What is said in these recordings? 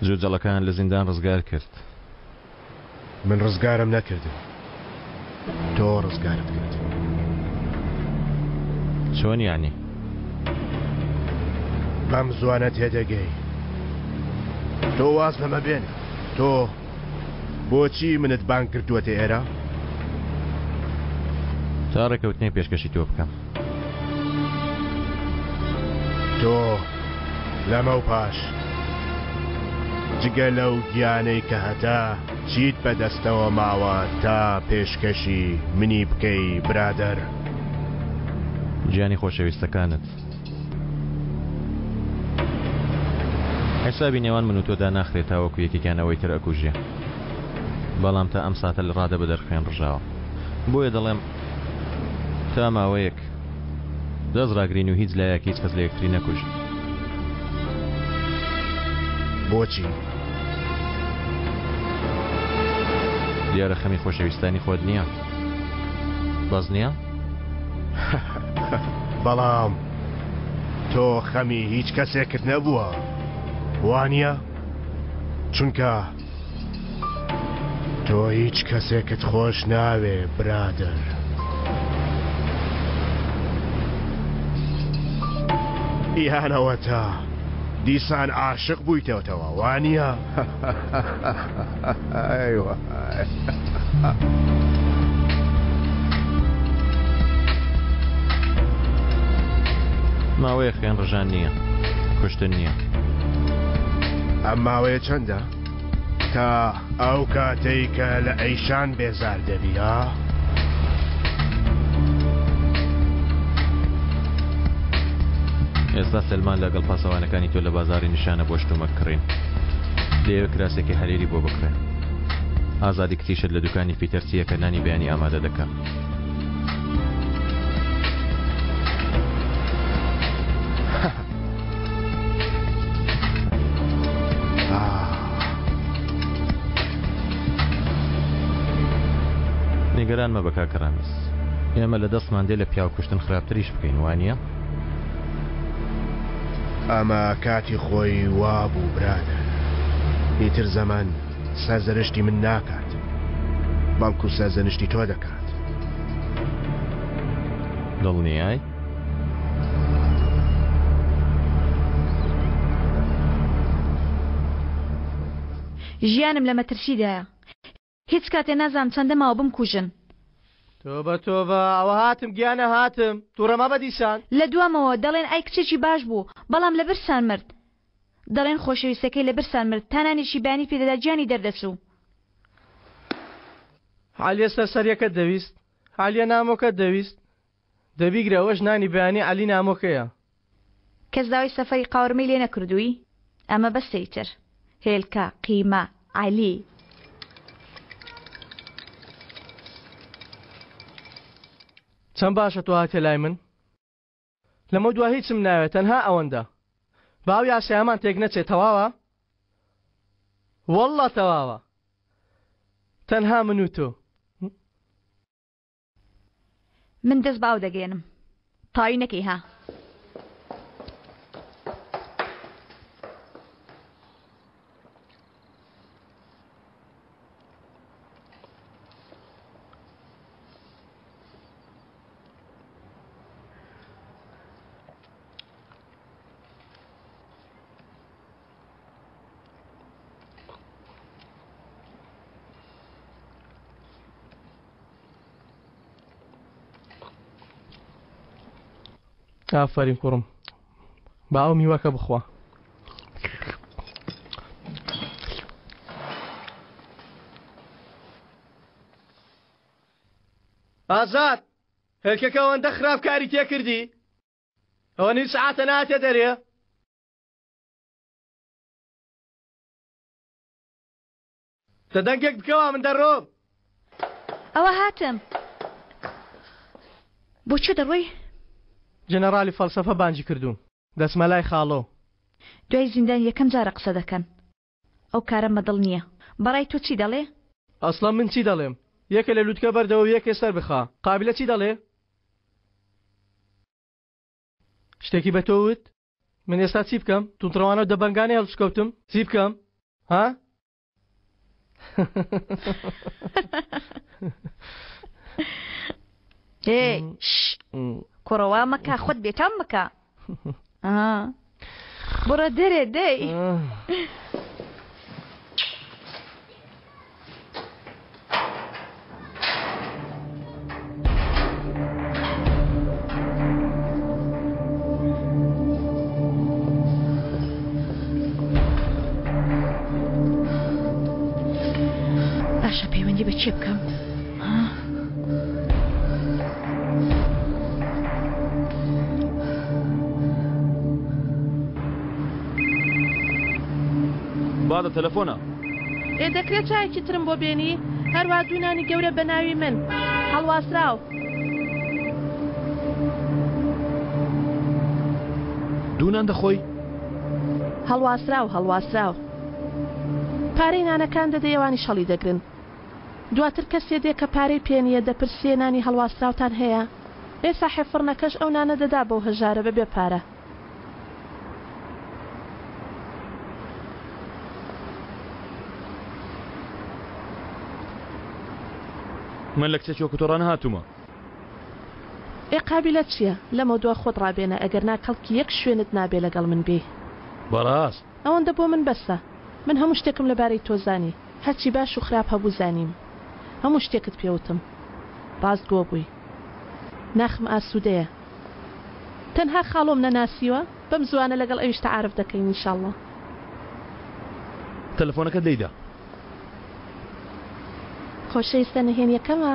جوجەڵەکان لە زیندان ڕزگار کرد. من ڕزگارم نەکردم، تۆ ڕزگارت کرد. چۆن یانی؟ بەم زوانە تێدەگەی. تۆ واز بەمە بێنە. تۆ بۆچی منت بان کردووەتە ئێرە؟ تا ڕێکەوتنی پێشکەشی تۆ بکەم. تۆ لەمە و پاش جگە لەو گیانەی کە هەتا چیت بەدەستەوە ماوە تا پێشکەشی منی بکەی برادەر؟ گیانی خۆشەویستەکانت. حسابی نێوان من و تۆدا ناخرێت تاوەکو یەکێکیانەوەی تر ئەکوژێ، بەڵام تا ئەم ساتە لە ڕادە بە دەرخوێن ڕژاوە. بۆیە دەڵێم تا ماوەیەک دەستڕاگرین و هیچ لایەکی هیچ کەس لە یەکتری نەکوژن. بۆچی؟ دیارە خەمی خۆشەویستانی خۆت نییە؟ باز نییە؟ بەڵام تۆ خەمی هیچ کەسێکت نەبووە، وانە؟ چونکە تۆ هیچ کەسێکت خۆش ناوێ برادر. یانەوە تا دیسان عاشق بوویتەوەتەوە، وانە؟ ماوەیە خوێن ڕژان نییە، کوشتن نییە. ئەم ماوەیە چەندە؟ تا ئەو کاتەی کە لە ئەیشان بێزار دەبی، ها؟ ئێستا سلمان لەگەڵ پاسەوانەکانی تۆ لە بازاری نیشانە بۆ شتومە کڕین. لێوە کراسێکی هەلێری بۆ بکڕێن. ئازادی کتیشت لە دوکانی پیتەرچیە کە نانی بەیانی ئامادە دەکە. نیگەران مە بە کاکەڕامیس، ئێمە لە دەستمان دێ لە پیاو کوشتن خراپتریش بکەین، وانە؟ ئەمە کاتی خۆی وابوو برادر. ئیتر زەمان سەرزەنشتی من ناکات، بەڵکو سەرزەنشتی تۆ دەکات. دڵنیای؟ ژیانم لە مەترسیدایە، هیچ کاتێ نازانم چەندە ماوە بمکوژن. تۆبە ئەوە هاتم گیانە هاتم، تووڕەما بەدیسان لە دوامەوە دەڵێن ئای کچێکی باش بوو، بەڵام لە برسان مرد. دەڵێن خۆشەویستەکەی لە برسان مرد، تانانێکی بانی پێدەدا گیانی دەردەچوو. عەلیە سەرسەریەکەت دەویست، عەلیە نامۆکەت دەویست، دەبیگرە ئەوەش نانی بەیانی عەلی نامۆکەیە. کەس داوای سەفەری قاورمەی لێ نەکردووی؟ ئەمە بەستەیتر هێلکە قیمە عەلی. چەند باشە تۆ هاتێ لای من؟ لەمە دوا هیچم ناوێت، تەنها ئەوەندە. باو یاسایەمان تێک نەچێت، تەواوە؟ وەڵڵا تەواوە. تەنها من و تۆ. من دەست باو دەگەێنم، تاوی نەکەی ها. ئافرین کوڕم، با ئەو میوەکە بخوا. ئازاد، هێلکەکە ئەوەندە خراپکاری تێکردی؟ ئەوە نیت سەعاتە ناتێ دەرێ؟ دەدەنگێک بکەوە من دەڕۆم. ئەوە هاتم. بۆ چۆ دەڕۆی؟ جەنەڕالی فەلسەفە بانجی کردووم، دەسمەلای خاڵۆ. دوای زیندان یەکەم جارە قسە دەکەن. ئەو کارە مەدڵ نییە. بەڕای تۆ چی دەڵێ؟ ئەسڵا من چی دەڵێم؟ یەکە لە لووتکە بەردەوە یەکێ سەر بخا. قابلە چی دەڵێ؟ شتێکی بە تۆ وت؟ من ئێستا چی بکەم؟ تووتڕەوانە دەبەنگانەی هەڵسکەوتم؟ چی بکەم؟ ها؟ هێ کوڕەوە مەکە خۆت بێتام بکە بڕە دەرێ دەی باشە پەیوەندی بە چێ بکەم بادە تەلەفۆنە دەکرێت چایەکی ترم بۆ بێنی هەروە دوونانی گەورە بە ناوی من هەڵواسراو دوونان دەخۆی هەڵواسراو پارەی نانەکان دەدەیەوانی شەڵی دەگرن دواتر کەسێ دێ کە پارەی پێنیە دەپرسێ نانی هەڵواسراوتان هەیە ئێستا حێفڕنەکەش ئەو نانە دەدا بەو هەژارە بەبێ پارە من لە کچێکی وەکوتۆڕان هاتوومە قابلە چییە لەمە دو خۆت ڕابێنە ئەگەر ناکەڵکی یەک شوێنت نابێ لەگەڵ من بێ بەڕاست ئەوەندە بۆ من بەسە من هەموو شتێکم لەبارەی تۆزانی هەرچی باش و خراپ هەبوو زانیم هەموو شتێکت پێوتم ڕاست گۆ بووی ناخم ئاسوودەیە تەنها خاڵۆم نەناسیوە بەم زوانە لەگەڵ ئەویشتە عارف دەکەین ئینشاڵڵا تەلەفۆنەکە دەیدا خۆشەویستە نهێنیەکەمە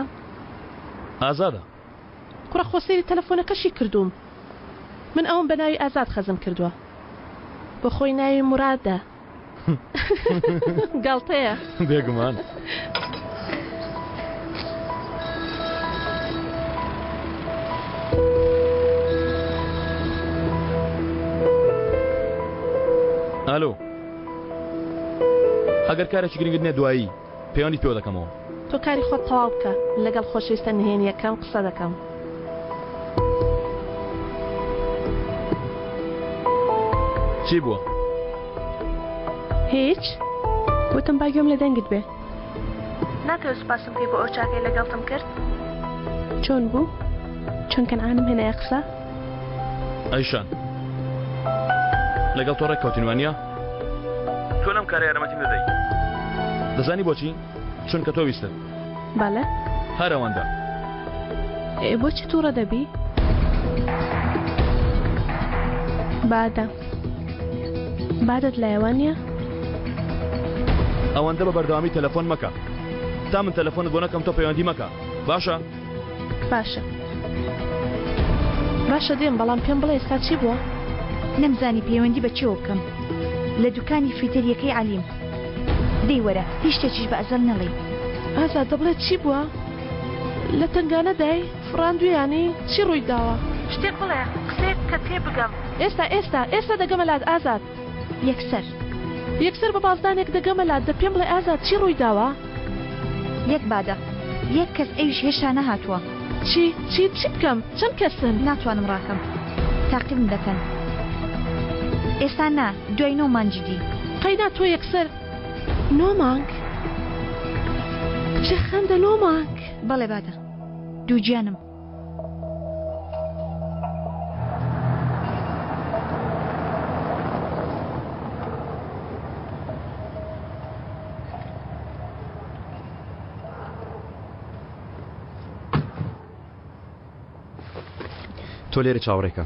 ئازادە کوڕە خۆسەیری تەلەفۆنەکەشی کردووم من ئەوم بە ناوی ئازاد خەزم کردووە بە خۆی ناوی مرادە گاڵتەیە بێگومان ئالۆ ئەگەر کارێکی گرنگت نێ دوایی پەیوەندی پێوە دەکەمەوە تۆ کاری خۆت تەواو بکە لەگەڵ خۆشەویستە نهێنیەکەم قسە دەکەم چی بووە؟ هیچ وتم باگوێم لە دەنگت بێ ناتەوێت سوپاسم پێ بۆ ئەو چاکەی لەگەڵتم کرد چۆن بوو؟ چۆن کەنعانم هێنایە قسە؟ ئەیشان لەگەڵ تۆ ڕێککەوتینوانە؟ تۆ لەم کارە یارمەتیم دەدەی دەزانی بۆچی؟ چونکە تۆ ویستت باڵێ؟ هەر ئەوەندە بۆچی تووڕە دەبی؟ بادت لایەوان نییە؟ ئەوەندە بە بەردەوامی تەلەفۆن مەکە تا من تەلەفۆنت بۆ نەکەم تۆ پەیوەندی مەکە باشە؟ باشە دێم بەڵام پێم بڵێ ئێستا چی بووە؟ نەمزانی پەیوەندی بە چێوە بکەم لە دوکانی فریتەریەکەی عەلیم دەی وەرە هیچ شتێکیش بە ئەزەل نەڵێ ئازاد دەبڵێت چی بووە؟ لە تنگانەدای فڕاندویانی چی ڕووی داوە؟ شتێک بڵێ قسێک کە تێ بگەم ئێستا دەگەمە لات ئازاد یەکسەر بە بازدانێک دەگەمە لات دە پێم بڵێ ئازاد چی ڕووی داوە؟ یەک بادە یەک کەس ئەویش هێشتا نەهاتووە چی بکەم؟ چەند کەسن؟ ناتوانم ڕاکەم تاقیبم دەکەن ئێستا نا دوای 9 مانگی دی قەیدا تۆ یەکسەر 9 مانگ؟ چه خەندە 9 مانگ؟ بەڵێ بادە دوو گیانم تۆ لێرە چاوەڕێکە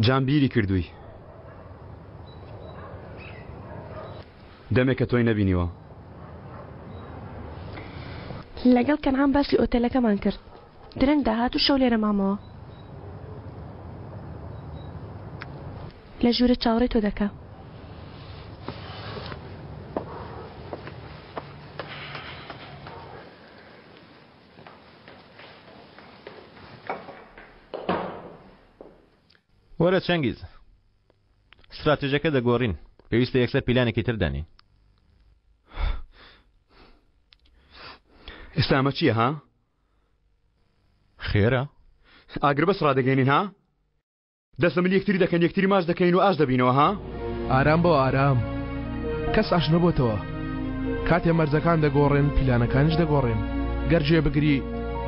جانبیری کردووی دەمێک کە تۆی نەبینیوە لەگەڵ کەنعان باسی ئۆتێلەکەمان کرد درەنگ داهات و شەو لێرە مامەوە لە ژوورە چاوەڕێی تۆ دەکا وەرە چەنگیز استراتێژەکە دەگۆڕین پێویستە یەکسەر پیلانێکی تر دانین ئێستا ئەمە چییە ها؟ خێرە؟ ئاگر بەس ڕادەگەینین ها؟ دەستە من یەکتری دەکەن یەکتری ماش دەکەین و ئاش دەبینەوە ها؟ ئارام بۆ ئارام کەس ئاش نەبۆتەوە کاتێ مەرجەکان دەگۆڕێن پیلانەکانیش دەگۆڕێن گەرجێ بگری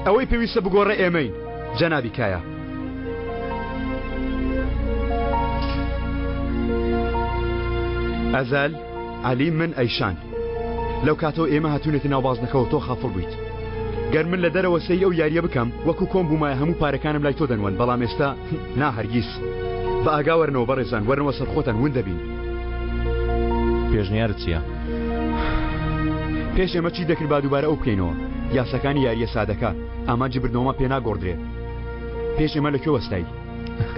ئەوەی پێویستە بگۆڕێ ئێمەین جەنابی کایە ئەزەل عەلی من ئەیشان لەو کاتەوە ئێمە هاتوونێتی ناوبازنەکەەوە تۆ خافڵ بوویت گەر من لە دەرەوە سەی ئەو یاریە بکەم وەکو کۆم بوومایە هەموو پارەکانم لای تۆ دەنوەن بەڵام ئێستا نا هەرگیز بە ئاگا وەرنەوە بەڕێزان وەرنەوە سەر خۆتان ون دەبین پێشنیارت چییە؟ پێش ئێمە چی دەکرد با دووبارە ئەو بکەینەوە یاسەکانی یاریە سادەکە ئامانجی بردنەوەمە پێ ناگۆڕدرێ پێش ئێمە لەکوێ وەستای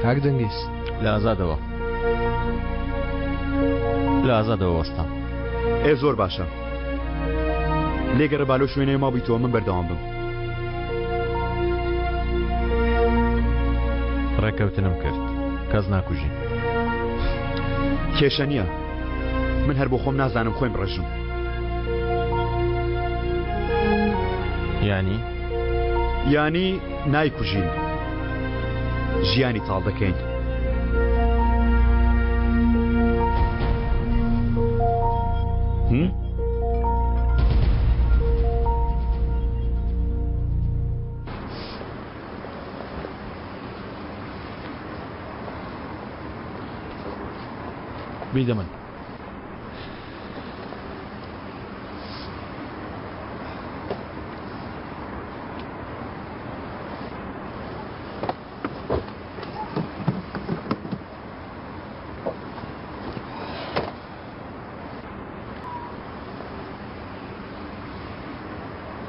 کاک دەنگیز لە ئازادەوە لە ئازادەوە وەستا ئێ زۆر باشە لێگەڕە بالۆ شوێنەیە مابیتەوە من بەردەوام بم ڕێکەوتنم کرد کەس ناکوژی کێشە نییە من هەر بۆ خۆم نازانم خۆیم بڕێژم یانی نایکوژین ژیانی تاڵ دەکەین بیدە من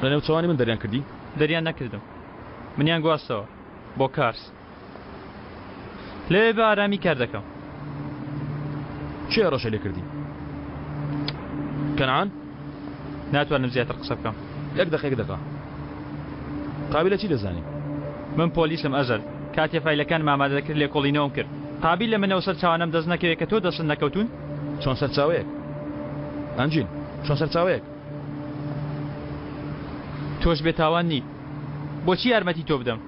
لە نێوچەوانی من دەریان کردی؟ دەریان نەکردم منیان گواستەوە بۆ کارس لەوێ بە ئارامی کار دەکەم چێ ڕەشە لێ کردی؟ کەنعان؟ ناتوانم زیاتر قسە بکەم یەک دەقا قابلە چی دەزانی؟ من پۆلیسم ئەزەل کاتێ فایلەکان مامادە دەکرد لێ کۆڵینەوەم کرد قابل لە منەوە سەر چاوانم دەست نەکەوێت کە تۆ دەست نەکەوتون؟ چۆن سەر چاوەیەک؟ ئەنجین چۆن سەر چاوەیەک؟ تۆش بێتاوان نی بۆچی یارمەتی تۆ بدەم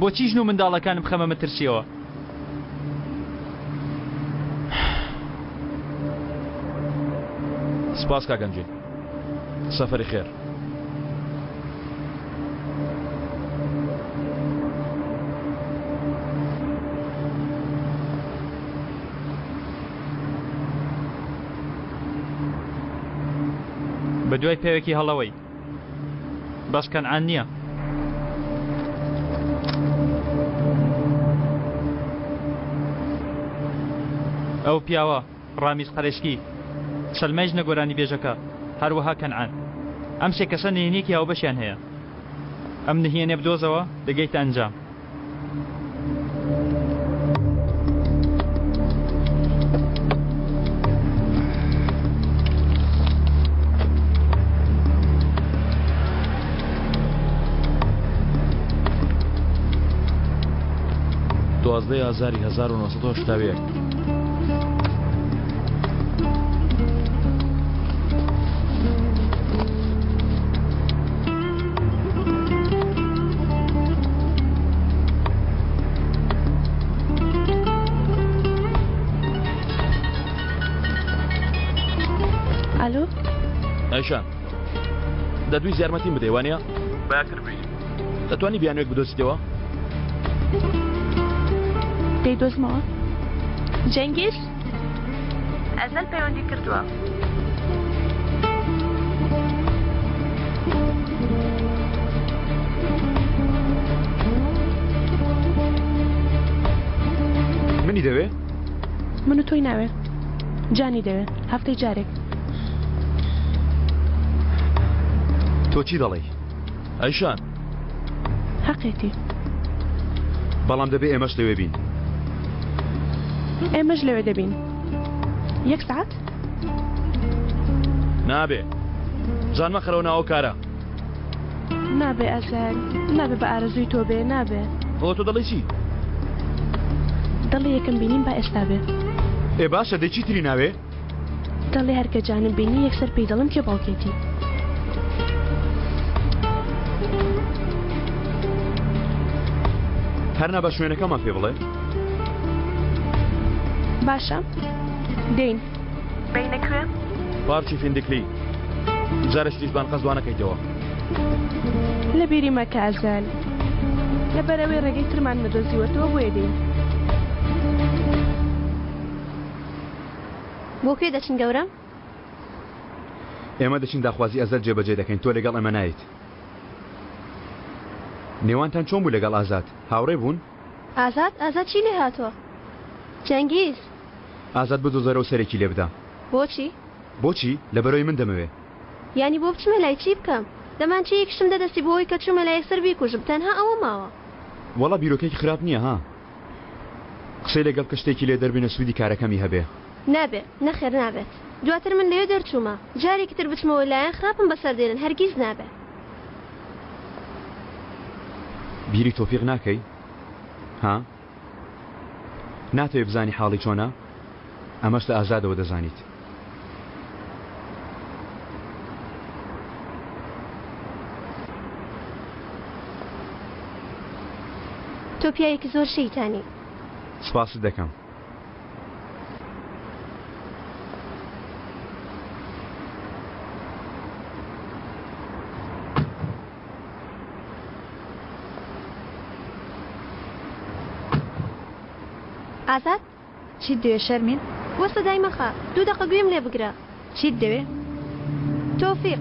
بۆچی ژن و منداڵەکانم خەمە مەترسیەوە سپاس کاگەنجین سەفەری خێر بە دوای پێوێکی هەڵەوەی بەس کەنعان نییە ئەو پیاوە ڕامیز قەرشکی سەلمەیش نەگۆرانی بێژەکە هەروەها کەنعان ئەم سێ کەسە نهێنێکی هاوبەشیان هەیە ئەم نهێنێ بدۆزەوە دەگەیتە ئەنجام دوازدەی ئازاری 1970 ئالۆ ئەیشان دەدوی یارمەتیم بدەی وانە؟ باشتر بی دەتوانی بیانوێک بدۆزیتەوە؟ دەیدۆزمەوە جەنگیز ئەزەل پەیوەندی کردووە منی دەوێ؟ من و تۆی ناوێ جانی دەوێ هەفتەی جارێک تۆ چی دەڵێی؟ ئەیشان حەقێتی بەڵام دەبێ ئێمەش لەوێ بین ئێمەش لەوێ دەبین یەک ساعت؟ نابێ زانمە خەرەوە ناوە کارە نابێ ئەزەل نابێ بە ئارەزووی تۆ بێ نابێ بۆ تۆ دەڵی چی؟ دەڵێ یەکەم بینیم با ئێستا بێ ئێ باشە دەی چی تری ناوێ؟ دەڵێ هەرکە جانم بینی یەکسەر پێی دەڵم کێ باوکێتی هەرنا بە شوێنەکەمان پێ بڵێ. باشە دێین بینەکوێ پارکی فیندکلی جارش دیزبان قەزوانەکەیتەوە. لە بیری مەکە ئازال لەبەرەوەی ڕێگەی ترمان نەدۆزیوەتەوە بۆیە دێین. بۆ کوێ دەچین گەورە؟ ئێمە دەچین داخوازی ئەزەر جێبەجێ دەکەین، تۆ لەگەڵ ئەمە نایت. نێوانتان چۆن بوو لەگەڵ ئازاد؟ هاوڕێ بوون؟ ئازاد چی لێ هاتووە؟ جەنگیز ئازاد بدۆزەرەوە سەرێکی لێ بدە. بۆچی؟ بۆچی؟ لەبەرەوەی من دەمەوێ. یعنی بۆ بچمە لای چی بکەم؟ دەمان چەیەکشم دەدەستی بۆەوەی کە چوومە لای یەکسەر بیکوژم، تەنها ئەوە ماوە. وەڵا بیرۆکەی خراپ نییە ها. قسەی لەگەڵ کەشتێکی لێ دەربینە سوودی کارەکەمی هەبێ. نابێ، نەخێر نابێت. دواتر من لەوێ دەرچوومە، جارێکی تر بچمەوە لایەن خراپم بەسەر دێنن، هەرگیز نابێ. بیری تۆفیق ناکەی؟ ها؟ ناتوێ بزانی حاڵی چۆنە؟ ئەمەش لە ئازادەوە دەزانیت. تۆ پیاوێکی زۆر شەیتانی. سپاست دەکەم. ئازاد چیت دەوێ شەرمین؟ وەستە دایمەخە 2 دقە گوێم لێ بگرە. چیت دەوێ؟ تۆفیق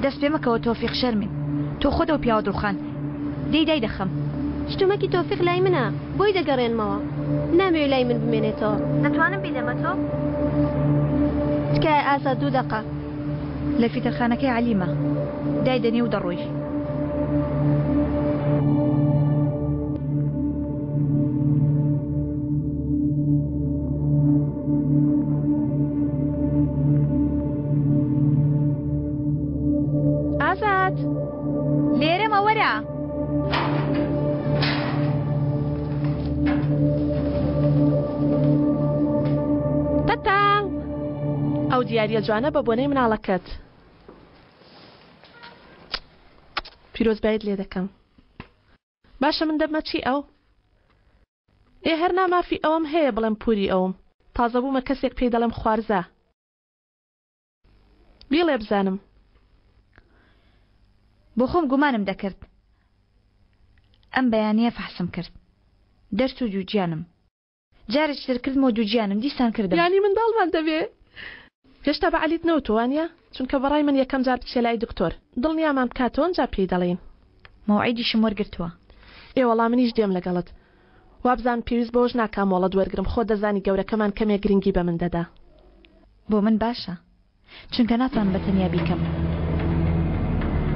دەست پێ مەکەوە تۆفیق شەرمین، تۆ خۆتەوە پیاوە دڕوخان دەی دەخەم. شتومەکی تۆفیق لای منە، بۆی دەگەڕێنمەوە. نامەوێت لای من بمێنێتەوە. دەتوانم بیدەمە تۆ؟ تکایە ئازاد 2 دقە. لە فیتەرخانەکەی عەلیمە دای دەنێ و دەڕۆی. ئازاد لێرەمە وەرە. تەتاو ئەو دیاریە جوانە بە بۆنەی مناڵەکەت. پیرۆزبایت لێ دەکەم. باشە من دەبمە چی ئەو؟ هەر نامافی ئەوەم هەیە بڵێم پووری ئەوم. تازە بوومە کەسێک پێی دەڵێم خوارزە. بیڵێ بزانم. بۆ خۆم گومانم دەکرد ئەم بەیانیە فەحسم کرد. دەرس و جوجیانم جارێک تر کردمەوە دووجیانم دیسان کردم. یانی منداڵمان دەبێ. هێشتا بە عەلیت نەوتوانە؟ چونکە بەڕای من یەکەم جار بچێ لای دکتۆر دڵنیامان بکاتەوە ئەنجا پێی دەڵێین. مەوعیدیشم وەرگرتووە. وەڵام منیش دێم لەگەڵت. وابزان پێویست بەوەش ناکام وەڵە دووەرگرم، خۆ دەزانی گەورەکەمان کەمێک گرنگی بە من دەدا. بۆ من باشە چونکە ناتوانم بەتەنیا بیکەم.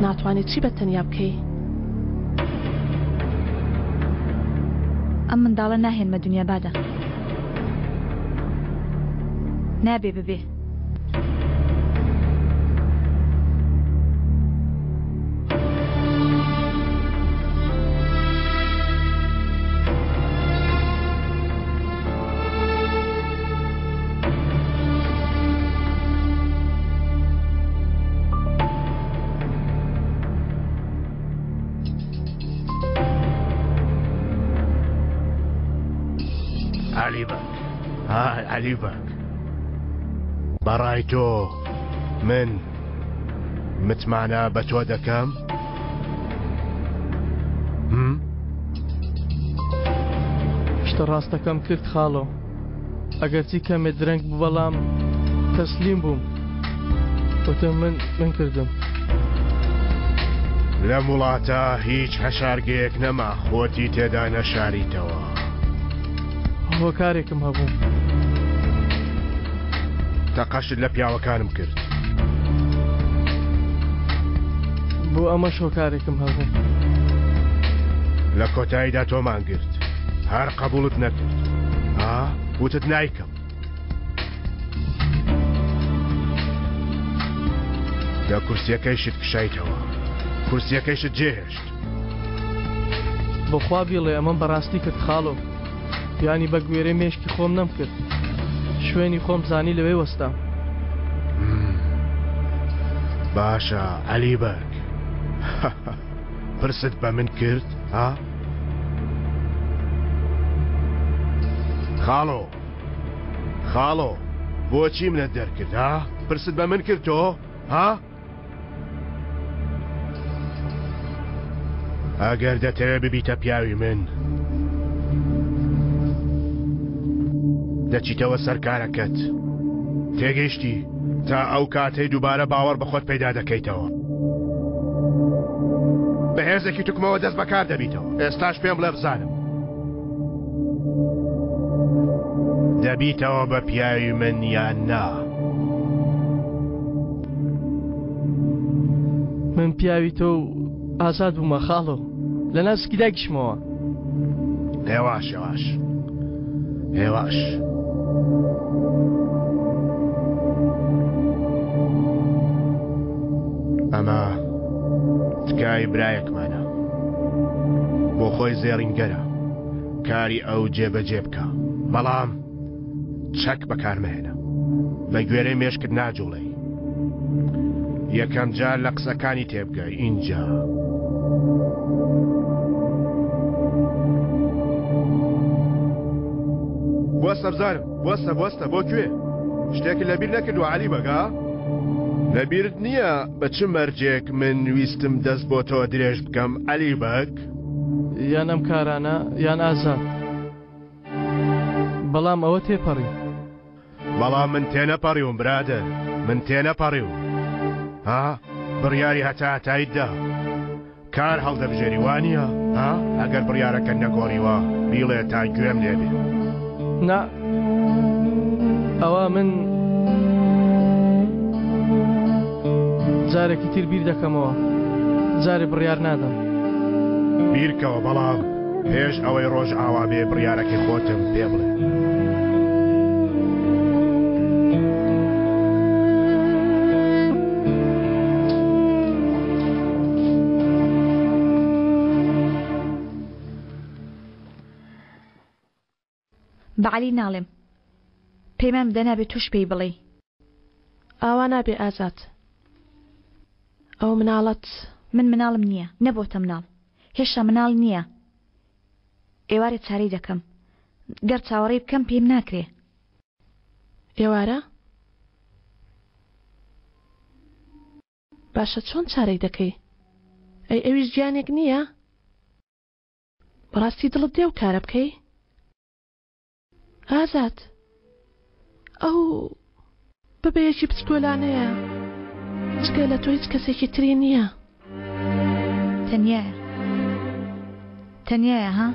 ناتوانێت چی بەتەنیا بکەی؟ ئەم منداڵە ناهێنمە دنیا بادە. نابێ ببێ. علی بەک بەڕای تۆ من متمانە بە تۆ دەکەم؟ شتە ڕاستەکەم کرد خاڵۆ، ئەگەرچی کەمێ درەنگ بوو بەڵام تەسلیم بووم. وتم من کردم. لە وڵاتە هیچ هەشارگەیەک نەما خۆتی تێدا نەشاریتەوە. هۆکارێکم هەبوو. تەقەشت لە پیاوەکانم کرد. بۆ ئەمە شۆکارێکم هەبوو. لە کۆتاییدا تۆمان گرت، هەر قبوڵت نەکرد. وتت نایکەم. لە کورسیەکەیشت کشایتەوە، کورسیەکەیشت جێهێشت. بەخوا بیڵێ ئەمەم بەڕاستی کرد خاڵۆ، یانی بە گوێرە مێشکی خۆم نەمکرد، شوێنی خۆم زانی لەوێ وەستام. باشە عەلی بەک، پرست بە من کرد؟ خاڵۆ بۆچی منت دەرکرد ها؟ پرست بە من کرد تۆ؟ ها؟ ئەگەر دەتەوێت ببیتە پیاوی من دەچیتەوە سەر کارەکەت تێگەیشتی تا ئەو کاتەی دووبارە باوەڕ بە خۆت پەیدا دەکەیتەوە بەهێزێکی توکمەوە دەست بەکار دەبیتەوە ئێستاش پێم بڵێ بزانم دەبیتەوە بە پیاوی من یان نا من پیاوی تۆ ئازاد بوومە خاڵۆ لە ناسکی داگیشمەوە هێواش ئەمە تکای برایەکمانە بۆ خۆی زێڕینگەرە کاری ئەو جێبەجێ بکە بەڵام چەک بەکارمەهێنە بە گوێرەی مێشکت ناجوڵێ یەکەم جار لە قسەکانی تێبگەی اینجا بۆستە بزانم بۆستە بۆ کوێ شتێکی لەبیر نەکردووە عەلی بەگا لەبیرت نییە بە چ مەرجێک من ویستم دەست بۆ تۆ درێژ بکەم عەلی بەگ یان ئەم کارانە یان ئازاد بەڵام ئەوە تێپەڕی بەڵام من تێنەپەڕیوم برادر من تێنەپەڕیوم ها بڕیاری هەتاییتدا کار هەڵدەبژێری وانە ها ئەگەر بڕیارەکە نەگۆڕیوە بیڵێ تا گوێم لێبێ نا ئەوە من جارێکی تر بیر دەکەمەوە جارێ بڕیار نادەم بیرکەوە بەڵام پێش ئەوەی ڕۆژ ئاوا بێ بڕیارەکەی خۆتم پێ بڵێ بەعەلی ناڵێم پەیمان بدە نابێت توش پێی بڵێ ئاوا نابێ ئازاد ئەو مناڵەت من مناڵم نییە نەبۆتە مناڵ هێشتا مناڵ نییە ئێوارێ چارەی دەکەم گەر چاوەڕێی بکەم پێم ناکرێ ئێوارە باشە چۆن چارەی دەکەی ئەویش گیانێک نییە بەڕاستی دڵت دێ و کارە بکەی ئازاد ئەو بەبەیەکی بچکۆلانەیە چکە لە تۆ هیچ کەسێکی تری نییە تەنیایە ها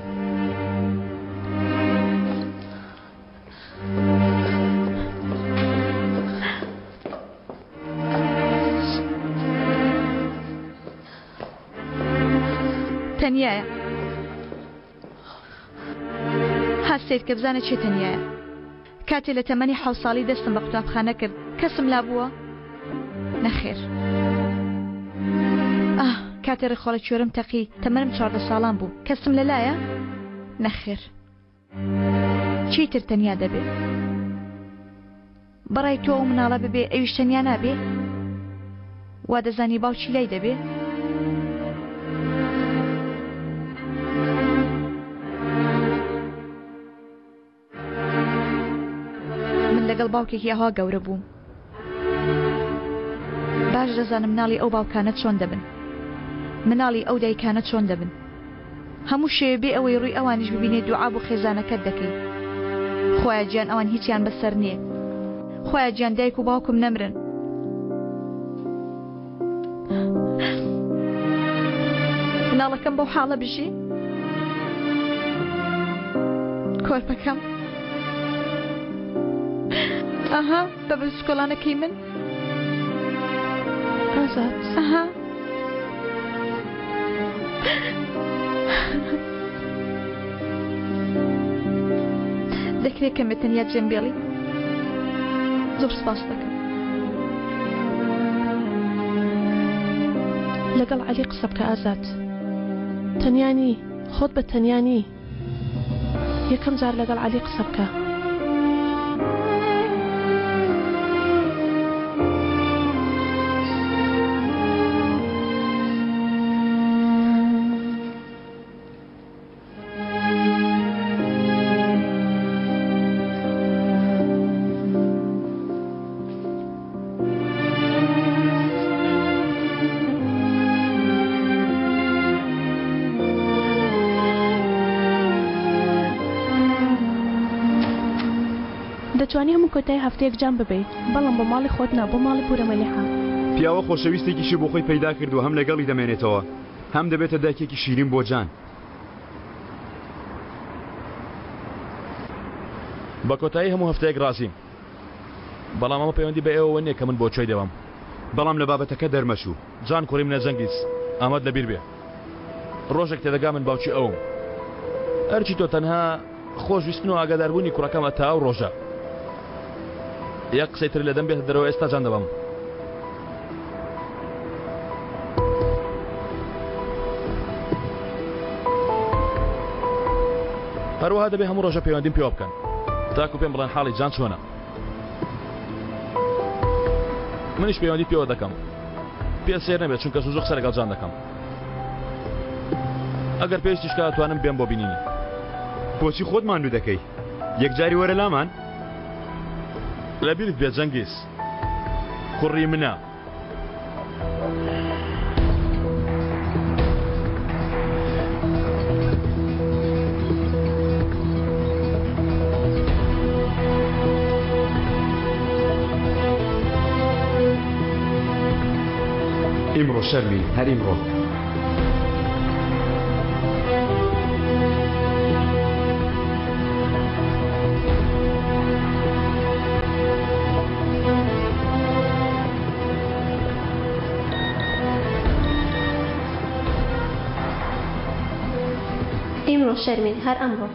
تەنیایە هەستێت کە بزانە چێ تەنیایە کاتێ لە تەمەنی 7 ساڵی دەستم بە قوتابخانە کرد کەسم لا بووە نەخێر کاتێ ڕێخۆڵە کوێرم تەقی تەمەنم 14 ساڵان بوو کەسم لەلایە نەخێر چیتر تەنیا دەبێ بەڕای تۆ و مناڵە ببێ ئەویش تەنیا نابێ وا دەزانی باوکی لای دەبێ لەگەڵ باوکێکی ئەوها گەورە بووم باش دەزانم مناڵی ئەو باوکانە چۆن دەبن مناڵی ئەو دایکانە چۆن دەبن هەموو شێوێ بێ ئەوەی ڕووی ئەوانیش ببینێ دوعا بۆ خێزانەکەت دەکەی خۆیان گیان ئەوان هیچیان بەسەر نییە خۆیان گیان دایک و باوکم نەمرن مناڵەکەم بەو حاڵە بژی کۆرپەکەم ئەها بە بچکۆڵانەکەی من ئازاد ئەها دەکرێت کەمێت تەنیا جێمبێڵی زۆر سپاس دەکەم لەگەڵ عەلی قسە بکە ئازاد تەنیانی خۆت بە تەنیانی یەکەم جار لەگەڵ عەلی قسە بکە دەتوانی هەموو کۆتای هەفتەیەک جام ببیت بەڵام بۆ ماڵی خۆت نا بۆ ماڵی پورەمەلیحا. پیاوە خۆشەویستێکیشی بۆ خۆی پەیدا کرد و هەم لەگەڵی دەمێنێتەوە هەم دەبێتە دایکێکی شیرین بۆ جان. بە کۆتایی هەموو هەفتەیەک ڕازیم، بەڵام ئەمە پەیوەندی بە ئێوە نییە کە من بۆ چۆی دەوام. بەڵام لە بابەتەکە دەرمەچوو. جان کوڕی منە جەنگیز، ئاماد لەبیر بێ ڕۆژێک تێدەگا من باوکی ئەوم، هەرچی تۆ تەنها خۆشویستن و ئاگاداربوونی کوڕەکەمە تا ئەو ڕۆژە. یەک قسەی تر لەدەم بێتە دەرەوە ئێستا جان دەبم. هەروەها دەبێ هەموو ڕۆژە پەیوەندیم پێوە بکەن تاکو پێم بڵێن حاڵی جان چۆنە. منیش پەیوەندی پێوە دەکەم، پێ سێر نەبێت چونکە زوو قسە لەگەڵ جان دەکەم. ئەگەر پێویستیش کە ئەتوانم بێم بۆ بینینی. بۆچی خۆت ماندوو دەکەی؟ یەکجاری وەرە لامان؟ لەبیرت بێت جەنگیز، کوڕی منە. ئیمڕۆ شەرمین، هەر ئیمڕۆ. ئیمڕۆ شەرمین، هەر ئەمڕۆ.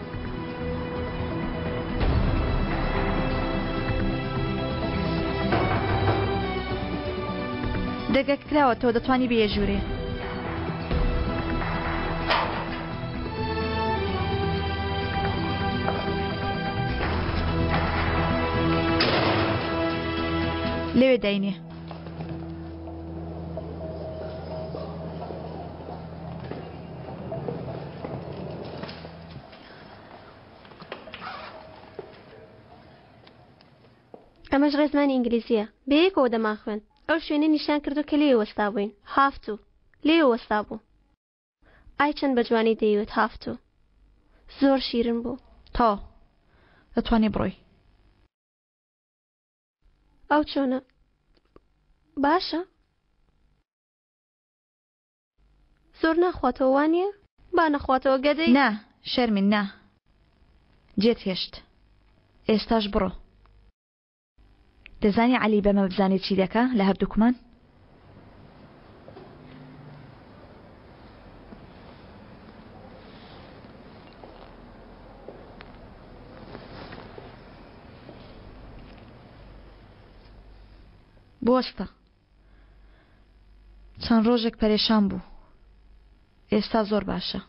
دەگەک کراوەتەوە دەتوانی بێژوورێ. لەوێ داینێ. ئەمەش ڕێزمانی ئینگلیزیە، بەیەکەوە دەما خوێن. ئەو شوێنە نیشان کردو کە لێ وەستا بووین. هافتوو لێ وەستا بوو. ئای چەند بە جوانی دەیوێت هافتوو. زۆر شیرن بوو. تا دەتوانی بڕۆی. ئەو چۆنە؟ باشە؟ زۆر ناخواتەوە وانییە؟ با نەخواتەوە گەدەی؟ نا شەرمین نا. جێت هێشت. ئێستاش بڕۆ. دەزانی عەلی بەمە بزانێت چی دەکا لە هەردووکمان؟ بۆستە. چەند ڕۆژێک پەرێشان بوو. ئێستا زۆر باشە.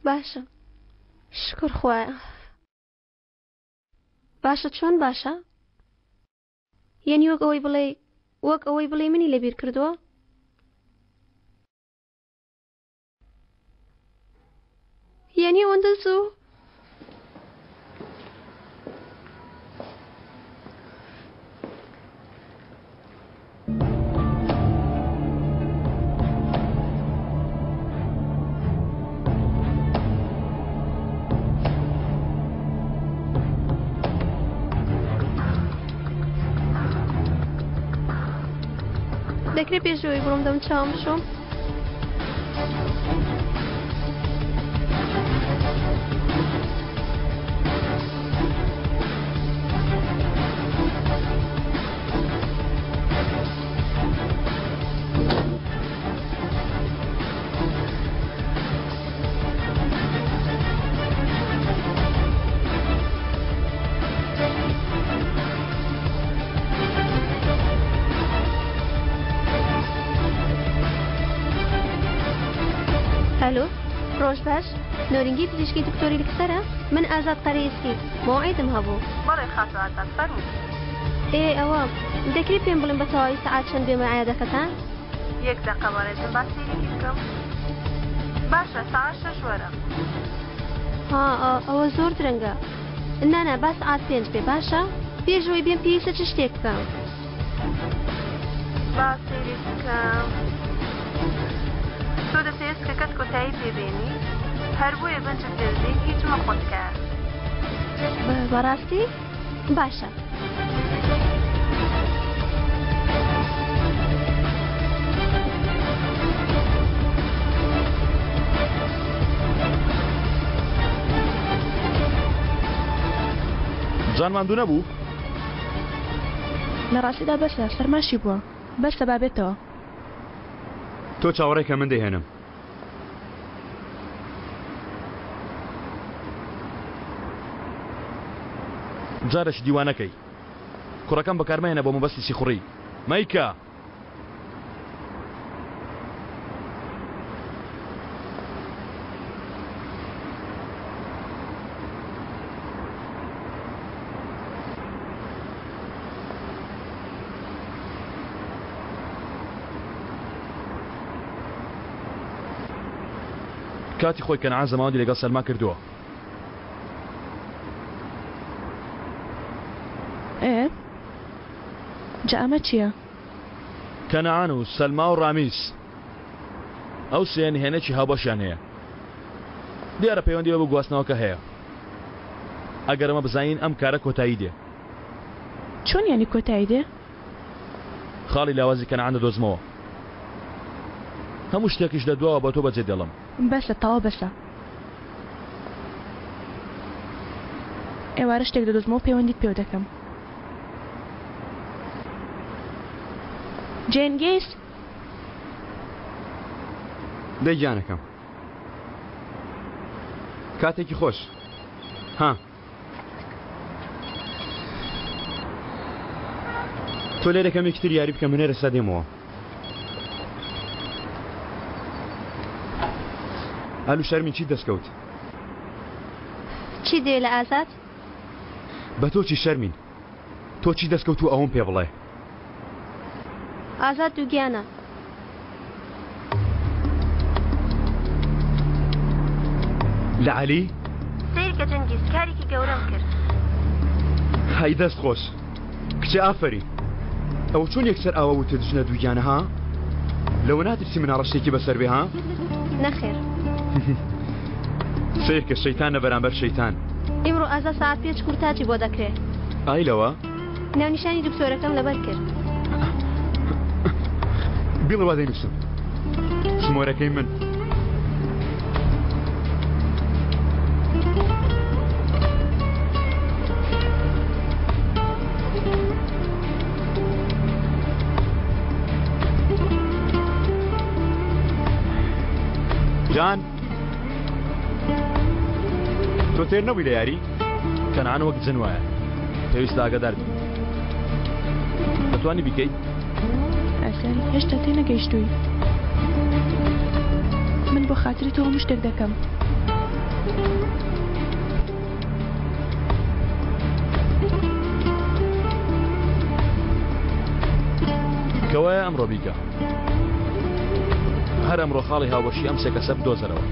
باشە. شکر خوایە. باشە چۆن باشە؟ یعنی وەک ئەوەی بڵێ منی لەبیر کردووە؟ یعنی ئەوەندە زوو؟ دەکرێت پێشەوەی بڕۆم دەم چاوم بشۆم؟ هەلو، ڕۆژ باش، نۆرینگی پزیشکی دکتۆری لەکسەرە؟ من ئازاد قەرەیسکی، مۆعیدم هەبوو. بەڵێ خاتو ئازاد فەرموو. ئەوە دەکرێت پێم بڵێن بە تەواوی سەعات چەند بێمە عایادەکەتان؟ یەک دەقە وەرێزم با سەیرێکی بکەم. باشە سەعات 6 وەرە. ئەوە زۆر درەنگە. نانە با سەعات 5 بێ باشە؟ پێشەوەی بێم پێویستە چ شتێک بکەم؟ با سەیرێک بکەم. تۆ دەتەوێت کەکەت کۆتایی پێبێنی؟ هەر بۆیە بەنجت دەزین هیچ مەخۆتکە. بەڕاستی؟ باشە. جان ماندوو نەبوو؟ لە ڕاستیدا بەسە سەرماشی بووە بەسە بابێتەوە. تۆ چاوەڕێکە من دەهێنم. جارش دیوانەکەی کوڕەکەم بەکارمەیەنە بۆ مەبەستی سیخوڕی مەیکە. کاتی خۆی کەنعان زەماوەندی لەگەڵ سەلما کردووە. جا ئەمە چییە؟ کەنعان و سەلما و ڕامیس ئەو سێن هێنێکی هاوبەشیان هەیە. دیارە پەیوەندی بە گواستنەوەکە هەیە. ئەگەر ئەمە بزانین ئەم کارە کۆتایی دێ. چۆن یانی کۆتایی دێ؟ خاڵی لاوازی کەنعان دەدۆزمەوە. هەموو شتێکیش دەدواوە بە تۆ بەجێ دێڵم. بەسە تەواو بەسە. ئێوارە شتێک دەدۆزمەوە پەیوەندیت پێوە دەکەم. جێنگیس دەیگیانەکەم کاتێکی خۆش ها تۆ لێرەکەم یەکتر یاری بکە منێرە سا دێمەوە. ئەلو شەرمین چی دەستکەوت؟ چی دێ لە ئازاد؟ بە تۆ چی شەرمین؟ تۆ چی دەستکەوت و ئەوم پێ بڵێ؟ ئازاد دووگیانە. لە عەلی؟ سیرکە جەنگیز کارێکی گەورەم کرد. هەی دەست خۆش کچێ ئافەری ئەو چۆن یەکسەر ئاوە وتە دژنە دووگیانە ها؟ لەوە ناترسی مناڕەشتێکی بەسەر بێ ها؟ نەخێر. سیرکە شەیتانە بەرامبەر شەیتان. ئیمڕۆ ئازاد ساعت 5 کورتاچی بۆ دەکرێت. ئای لەوە؟ ناونیشانی دکتۆرەکەم لەبەر کرد. بیڵەوە دەینووسم سمۆرەکەی من. جان تۆ تێر نەبووی لە یاری؟ کەنعان وەک جن وایە پێویستە ئاگادار بی. دەتوانی بیکەیت؟ ئاساری هێشتا تێ نەگەیشتووی. من بۆ خاتری تۆ هەموو شتێک دەکەم. کەوایە ئەمڕۆ بیکە. هەر ئەمڕۆ خاڵی هاوبەشی ئەم سێ کەسە بدۆزەرەوە.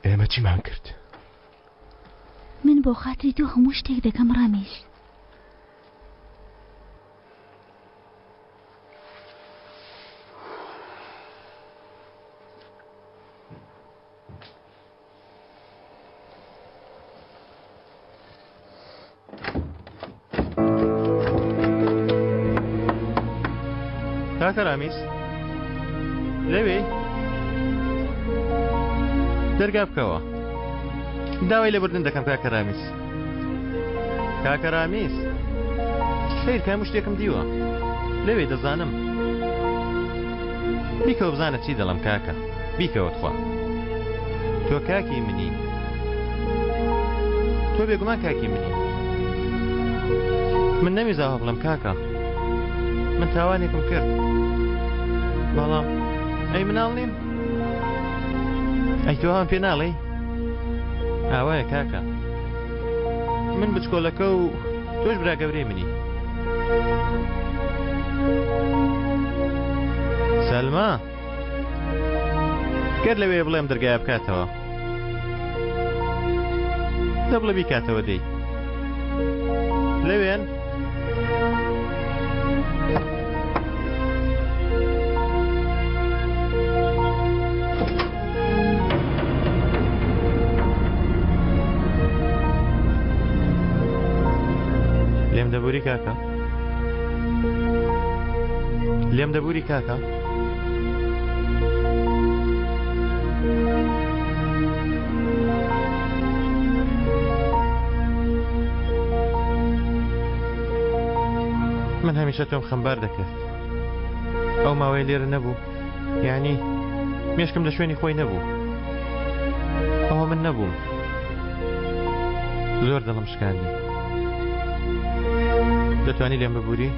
ئێمە چیمان کرد؟ من بۆ خاتری تۆ هەموو شتێک دەکەم ڕامیس. کاکە ڕامیس لەوێ دەرگا بکەوە. داوای لێبوردن دەکەم کاکە ڕامیس. کاکە ڕامیس خیر کام شتێکم دیوە لەوێ دەزانم. بیکەوە بزانە چی دەڵم کاکە. بیکەوە خوا تۆ کاکی منی. تۆ بێگومان کاکی منی. من نەمیزاوە بڵم کاکە من تاوانێکم کرد بەڵام ئەی مناڵ نیم. ئەی تۆ هەم پێ ناڵێ؟ ئاوایە کاکە من بچکۆلەکە و تۆش برا گەورەی منی. سەلما گەر لەوێ بڵێم دەرگایە بکاتەوە. دەبڵە بیکاتەوە دەی لەوێن لێم دەبووری کاکە لێم دەبووری کاکە من هەمیشە تۆم خەمبار دەکرد ئەو ماوەی لێرە نەبوو یعنی مێشکم لە شوێنی خۆی نەبوو ئەوە من نەبووم زۆر دڵم شکاندی دەتوانی لێم ببووری؟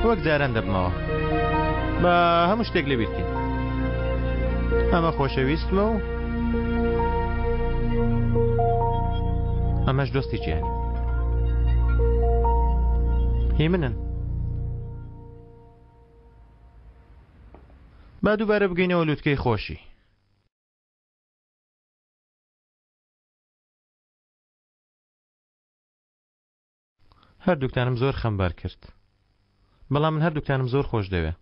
وەک جاران دەبمەوە بە هەموو شتێک لەبیر بکەین ئەمە خۆشەویستمە و ئەمەش دۆستی گیانی هی منن با دووبارە بگەینەوە لووتکەی خۆشی هەردووکتانم زۆر خەمبار کرد بەڵام من هەردووکتانم زۆر خۆش دەوێ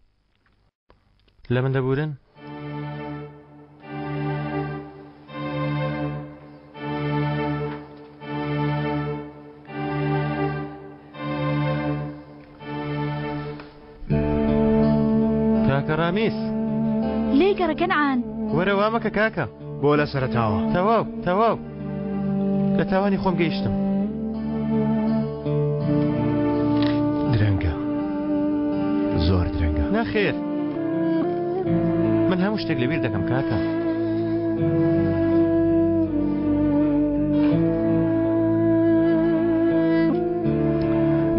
لە من دەبورن؟ کاکە ڕامیس لێی گەڕە کەنعان وەرە وا مەکە کاکە بۆ لە سەرەتاوە تەواو لە تاوانی خۆم گەیشتم درەنگە زۆر درەنگە نەخێر من هەموو شتێک لەبیر دەکەم کاکە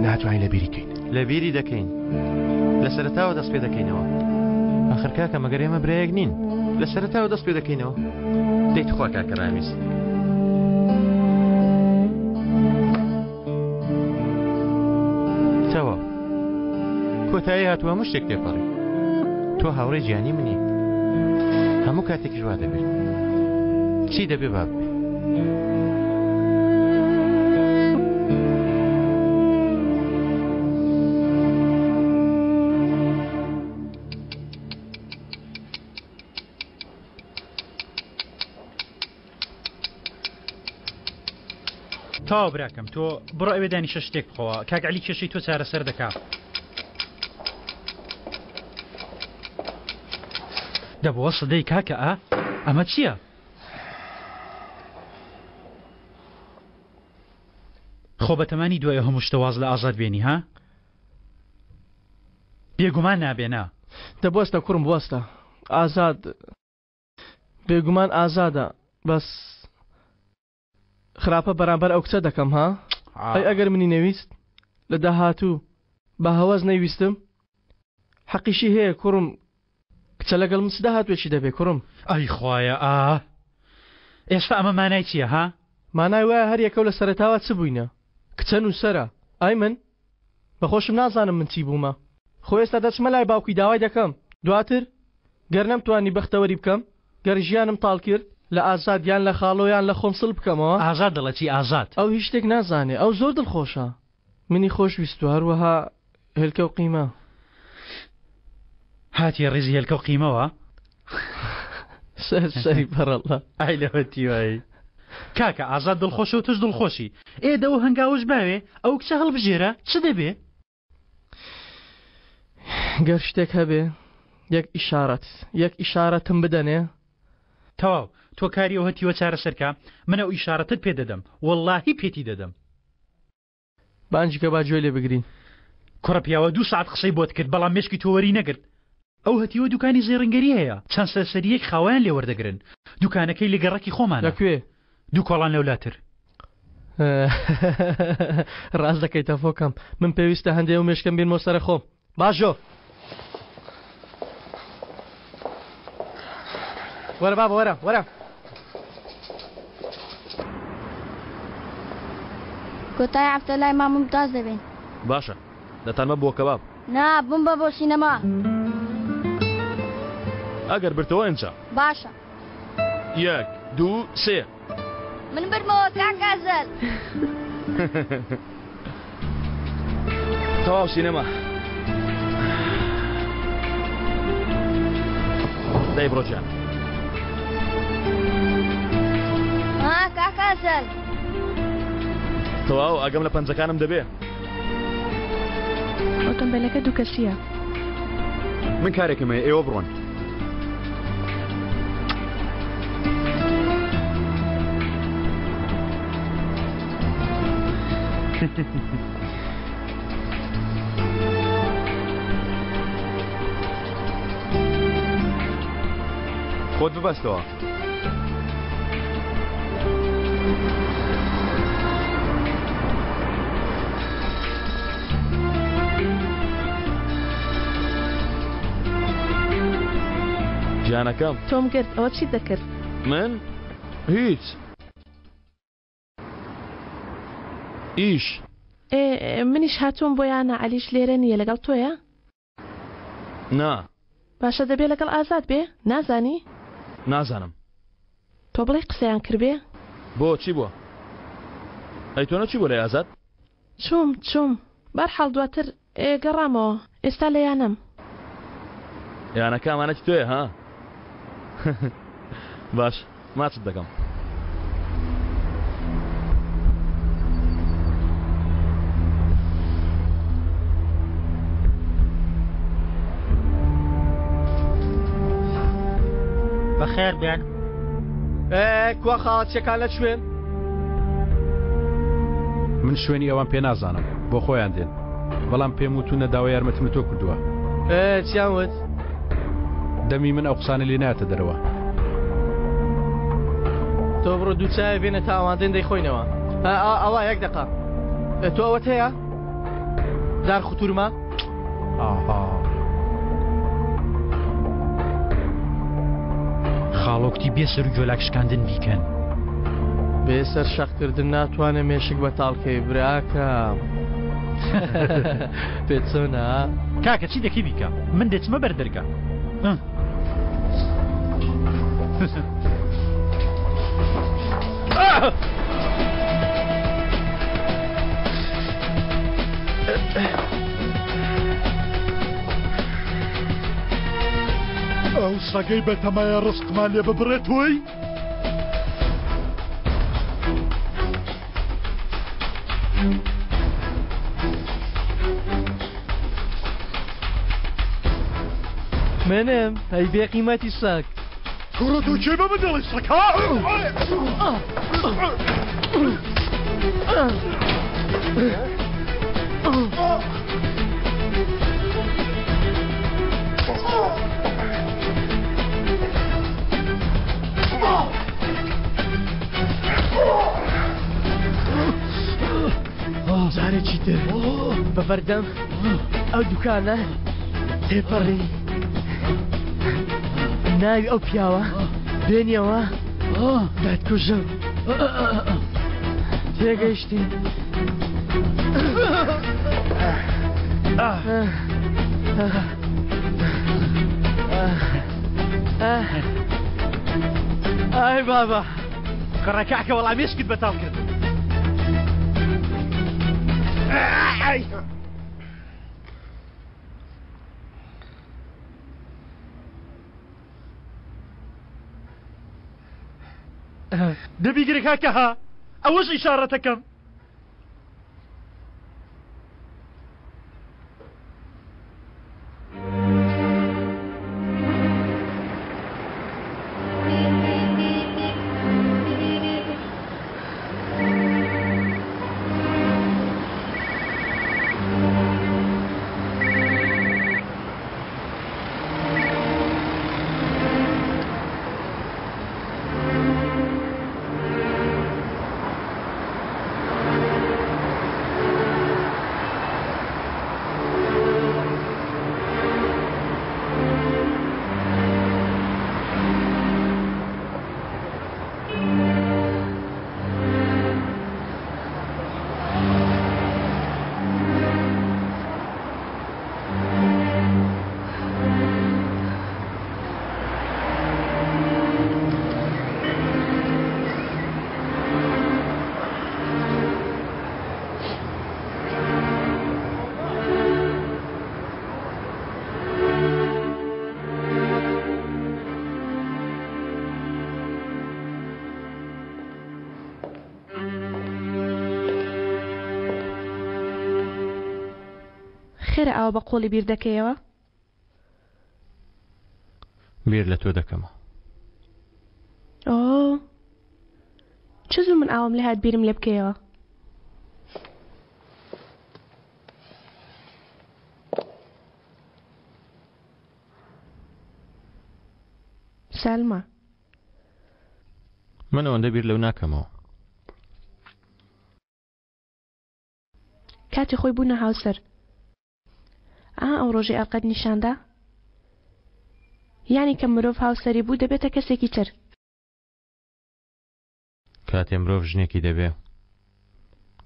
ناتوانین لەبیری بکەین لەبیری دەکەین لە سەرەتاوە دەست پێ دەکەینەوە ئاخر کاکە مەگەر ئێمە برایەک نین لە سەرەتاوە دەست پێ دەکەینەوە دەیت خوا کاکە ڕامیس تەواو کۆتایی هاتووە هەموو شتێک تێپەڕی تۆ هاوڕێی گیانی منی هەموو کاتێکی وا دەبێت چی دەبێ با ببێ تاوا براکەم تۆ بڕۆ ئەوێ دانیشە شتێک بخەوە کاک عەلی کێشەی تۆ چارەسەر دەکا دەبەوە سدەی کاکە ئەمە چییە؟ خۆ بەتەمانی دوایە هەموو شتە واز لە ئازاد بێنی ها؟ بێگومان نابێنا دەبوەستە کوڕم بوەستە ئازاد بێگومان ئازادە بەس خراپە بەرامبەر ئەو کچە دەکەم ها؟ ئەی ئەگەر منی نەویست لە داهاتوو بە هەوەز نەیویستم حەقیشی هەیە کوڕم کچە لەگەڵ مسدا هاتوێکی دەبێ کوڕم ئەی خوایە ئێستا ئەمە مانای چییە ها؟ مانای وایە هەر یەکەو لە سەرەتاوە چ بووینە کچە نووسەرە ئای من بەخۆشم نازانم من چی بوومە خۆ ئێستا دەچمە لای باوکی داوای دەکەم دواتر گەر نەمتوانی بەختەوەری بکەم گەر ژیانم تاڵ کرد لە ئازاد یان لە خاڵۆیان لە خۆم سڵ بکەمەوە ئازاد دەڵێ چی ئازاد ئەو هیچ شتێک نازانێ ئەو زۆر دڵخۆشە منی خۆشویست و هەروەها هێلکە و قیمە هاتی ڕێزی هێلکە و قیمەوە سەری بەڕەڵە ئای لەوە تیوایی کاکە ئازاد دڵخۆشە و توش دڵخۆشی ئێدەوە هەنگاوش باوێ ئەو کچە هەڵبژێرە چ دەبێ؟ گەر شتێک هەبێ یەک ئیشارەتم بدەنێ تەواو تۆ کاری ئەو هەتیوە چارەسەرکە منە ئەو ئیشارەتت پێ دەدەم وەڵڵاهی پێتی دەدەم بانجیکە با گوێ لێ بگرین کوڕە پیاوە 2 ساعت قسەی بۆت کرد بەڵام مێشکی تۆ وەری نەگرت ئەو هەتیوە دوکانی زێڕنگەری هەیە چەند سەرسەریەک خاوەیان لێ وەردەگرن دوکانەکەی لە گەڕەکی خۆمانە لەکوێ؟ 2 کۆڵان لەولاتر ڕاست دەکەیتە فۆکەم من پێویستە هەندێک و مێشکەم بێنمەوە سەرە خۆم باشۆ وەرە بابە وەرە کۆتای هەفتە لای مامۆستاز دەبین باشە دەتانمە بۆ کەباب نا بمبە بۆ سینەما ئەگەر برتەوە ئەنجا باشە 1 2 3 من برمەوە کاکازەل تەواو سینەما دەی بڕۆجان کاکازەل تەواو ئەگەم لە پەنجەکانم دەبێ ئۆتۆمبیلەکە دوو کەسیە من کارێکمە ئێوە بڕۆن خۆت ببەستەوە گیانەکەم تۆم گرت ئەوە چی دەکرد من هیچ ئیش منیش هاتووم بۆ یانە عەلیش لێرە نییە لەگەڵ تۆیە نا باشە دەبێ لەگەڵ ئازاد بێ نازانی نازانم تۆ بڵێ قسەیان کردبێ بۆ چی بووە ئەی تۆ نەچی بۆ لە ئازاد چووم بەرحاڵ دواتر گەڕامەوە ئێستا لە یانم یانەکە ئەمانەتی تۆیە ها باش ماچت دەکەم بەخێر بێن کوا خاڵەتچەکان لە شوێن من شوێنی ئەوان پێ نازانم بۆ خۆیان دێن بەڵام پێم وتونە داوای یارمەتیم تۆ کردووە چیان وت دەمی من ئەو قسانە لێ نایەتە دەرەوە تۆ بڕۆ دوو چای بێنە تا ئەوانتێن دەیخۆینەوە ئەوە یەک دقا تۆ ئەوەت هەیە دار خوتورمە خاڵۆکتی بێ سەر و جۆلاک شکاندن بیکەن بێسەر شەقکردن ناتوانە مێشک بە تاڵکەی براکەم پێچۆنا کاکە چی دەکەی بیکە من دەچمە بەردەرگا ئەو سەگەی بەتەمایە ڕستمان لێ ببڕێت وی منم ئەی بێ قیمەتی سەگ کوڕە تۆ چێ بە من دەڵی سەگها جارێکی تر بە بەردەم ئەو دوکانە تێپەڕی ناوی ئەو پیاوە بێنیەوە دادکوژم تێگەیشتین ئای بابا کڕەکەکە وەڵامێشکت بەتاڵ کرد دەبیگرێک کاکە ها ئەوەش ئیشارەتەکەم خێرە ئەوە بە قۆڵی بیر دەکەیەوە؟ بیر لە تۆ دەکەمە. ئۆ چ زوو من ئاوم لێ هات بیرم لێ بکەیەوە. سالمە من ئەوەندە بیر لەو ناکەمەوە. کاتی خۆی بوونە هاوسەر ئەو ڕۆژی ئەڵقەت نیشاندا؟ یانی کە مرۆڤ هاوسەری بوو دەبێتە کەسێکی تر. کاتێ مرۆڤ ژنێکی دەبێ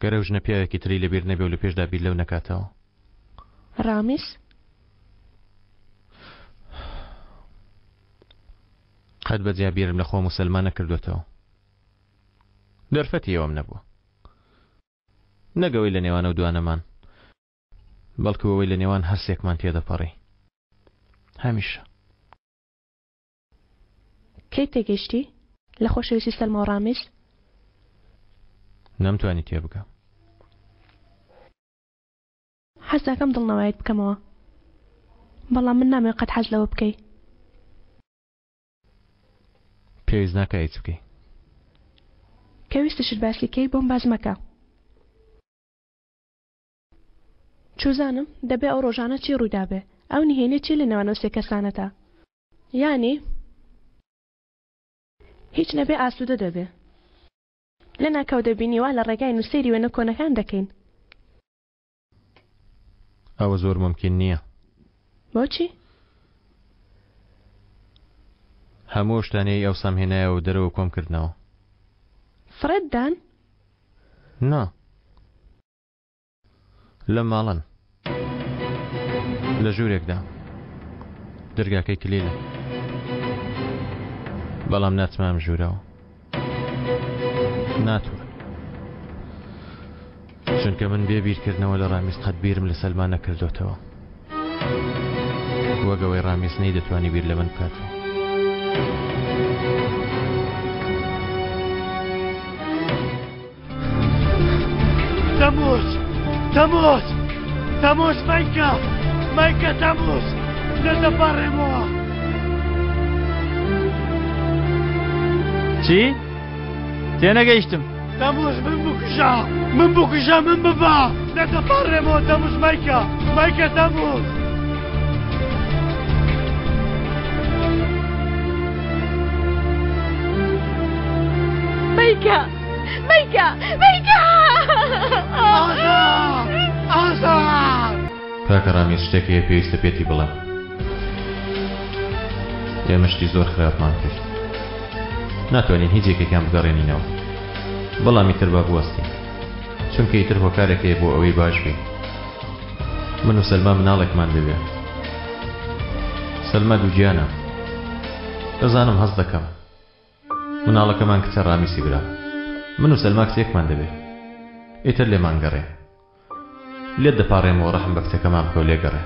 گەرە و ژنە پیاوێکی تری لەبیر نەبێ و لە پێشدا بیر لەو نەکاتەوە. ڕامیس قەت بەجیا بیرم لە خۆ موسڵمان نەکردوێتەوە. دەرفەتی ئەوەم نەبووە، نەگەوەی لە نێوانە و دوانەمان، بەڵکو ئەوەی لە نێوان هەرسێکمان تێدەپەڕی هەمیشە. کەی تێگەیشتی لە خۆشەویستی سەلمە و ڕامیس؟ نەمتوانی تێبگەم. حەز دەکەم دڵنەوایت بکەمەوە، بەڵام من نامەوێت قەت حەز لەوە بکەی. پێویست ناکە هیچ بکەی. کەویستشت باسی کەی بۆم باز مەکە. چوزانم دەبێ ئەو ڕۆژانە چی ڕوویدا بێ، ئەو نهێنێ چی لە نێوانەوە سێ کەسانەتە، یانی هیچ نەبێ ئاسوودە دەبێ. لە ناکەو دەبینی وا لە ڕێگای نووسێری وێنە کۆنەکان دەکەین. ئەوە زۆر ممکن نییە. بۆچی؟ هەموو شتانەی ئەو سامهێنایە و دەرەوە کۆمکردنەوە. فرەددان؟ نا، لە ماڵن لە ژوورێکدا دەرگاکەی کلیلە، بەڵام ناتمام ژوورەوە ناتوە، چونکە من بێ بیرکردنەوە لە ڕامیس قەت بیرم لە سەلمان نەکردوتەوە، وەگەوەی ڕامیس نەی دەتوانی بیر لە من بکاتەوە. تەموز! تەموز! تەموز مایکە! مایکە تەموز! نەدەپەڕێمەوە! چی؟ تێنەگەیشتم. تەموز من بکوژە! من بکوژە من ببە! نەدەپەڕێمەوە تەموز مایکە! مایکە تەموز! مایکە! مایکە! مایکە! ئازاد! ئازاد! کاکە ڕامیس شتێکی هەیە پێویستە پێتی بڵێم. ئێمە شتی زۆر خراپمان کرد، ناتوانین هیچ یەکێکیان بگەڕێنینەوە، بەڵام ئیتر با بوەستین، چونکە ئیتر هۆکارێک هەیە بۆ ئەوەی باش بین. من و سەلما مناڵێکمان دەبێ. سەلما دووگیانە، دەزانم هەست دەکەم مناڵەکەمان کچە ڕامیسی برا، من و سەلما کچێکمان دەبێ، ئیتر لێمان گەڕێ، لێت دەپاڕێمەوە ڕەحم بە کچەکەمان بکە و لێگەڕێ.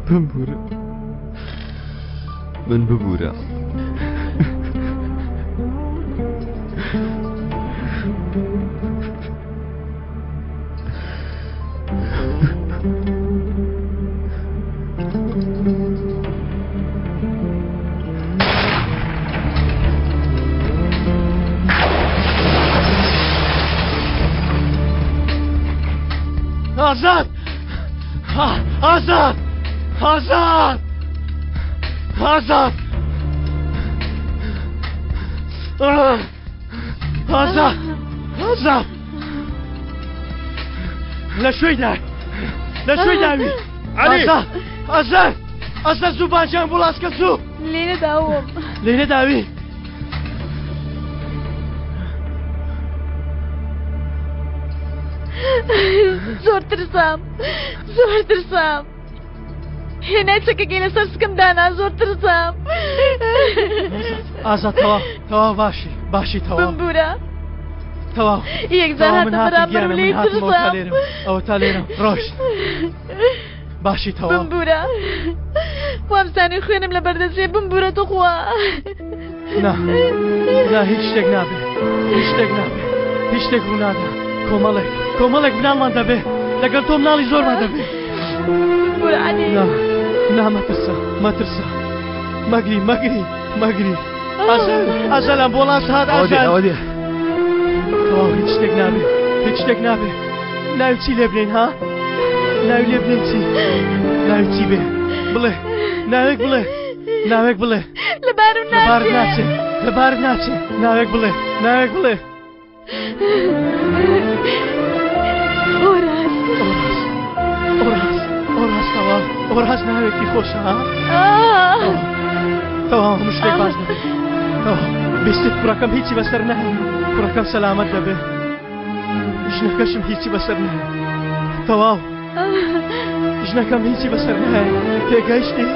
ببوورە، من ببوورە. ئازاد! ئازاد! ئازاد! ئازاد! ئازاد! ئازاد! لە شوێی داوی! لە شوێی داوی! ئازاد! ئازاد! ئازاد زوو باجیان بۆ ڵاستکە زوو! لێنە داوم. لێنە داوی! زۆر ترسام، زۆر ترسام، هێنای چەکەکەی لەسەر سکم دانا، زۆر ترسام. ئازاد تەواو تەواو باشی باشی تەواو بمبورە تەواو یەکجار هاتم بەرامبەرم لێی ترسام. ئەوە تا لێرم ڕۆژ باشی تەواو بمبورە وامزانی خوێنم لە بەردەستێ بمبورە توخوا نا هیچ شتێک نابێ هیچ شتێک نابێ هیچ شتێک ڕوو نادا کۆمەڵێک مناڵمان دەبێ لەگەڵ تۆ مناڵی زۆرمان دەبێ نا مەترسە مەگری ئازەل ئەمبۆڵانس هات ئازەل هیچ شتێک نابێ ناوی چی لێ بنین ها ناوی لێ بنین چی ناوی چی بێ بڵێ ناوێک بڵێ لەبارت ناچێ ناوێک بڵێ ئۆڕاس ناوێکی خۆشە ها تەواو هەموو شتێک باش دەبێت بیستت کوڕەکەم هیچی بەسەر نەهێ کوڕەکەم سەلامەت دەبێ ژنەکەشم هیچی بەسەر نەهێ تەواو ژنەکەم هیچی بەسەر نەهێ تێگەیشتی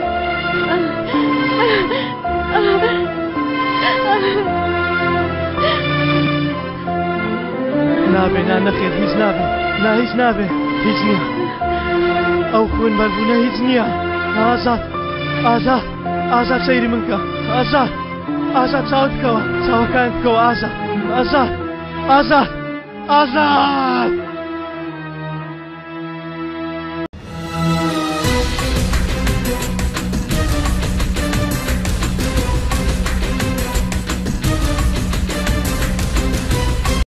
نابێ نەخێت هیچ نابێ هیچ نییە ئەو خوێن بەربوونە هیچ نییە ئازاد سەیری من کە ئازاد چاوت بکەوە چاوەکان بکەوە ئازاد